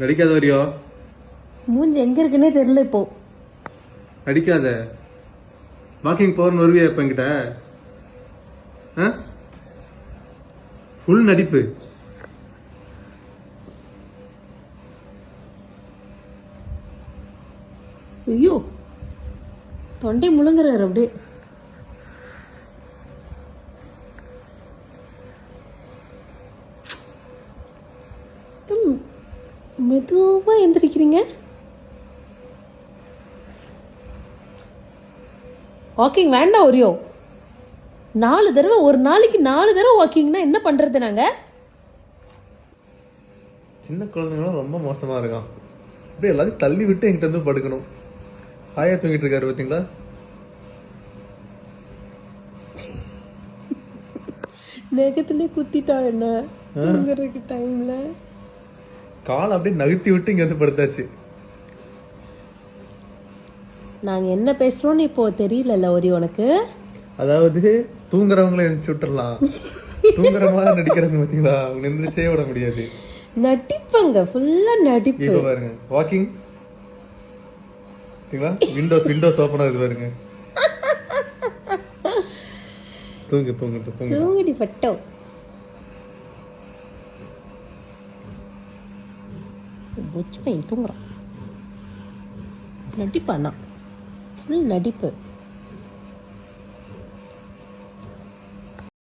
நடிக்காத வரியோ. மூஞ்சி எங்க இருக்குன்னே தெரியல இப்போ. நடிக்காத. வாக்கிங் போறன்னு வருவியா இப்ப என்கிட்ட? ஃபுல் நடிப்பு. ஐயோ, தொண்டை முழுங்குறாரு அப்படியே. மெதுவா எந்திரிக்கிறீங்க. வாக்கிங் வேண்டாம் ஒரியோ. 4 தடவை, ஒரு நாளைக்கு 4 தடவை வாக்கிங்னா என்ன பண்றது நாங்க? சின்ன குழந்தைங்களும் ரொம்ப மோசமா இருக்கான். அப்படியே எல்லாத்தையும் தள்ளி விட்டு என்கிட்ட வந்து படுக்கணும். ஆயா தூங்கிட்டு இருக்காரு பாத்தீங்களா? நெகத்திலே குத்திட்டா என்ன தூங்குறதுக்கு டைம்ல? காலை அப்படியே நகர்த்தி விட்டு இங்க வந்து படுத்தாச்சு. நாங்க என்ன பேசுறோம்னு இப்போ தெரியல ஒரி உனக்கு. அதாவது தூங்குறவங்கள எந்திரிச்சு விட்டுறலாம். தூங்குற மாதிரி நடிக்கிறாங்க பாத்தீங்களா? அவங்க எந்திரிச்சே விட முடியாது. நடிப்பங்க, ஃபுல்லா நடிப்பு. இப்ப பாருங்க வாக்கிங். விண்டோஸ் ஓபன் ஆகுது பாருங்க. தூங்குடி பட்டோ. புச்சு பையன் தூங்குறான். நடிப்பானா? ஃபுல் நடிப்பு.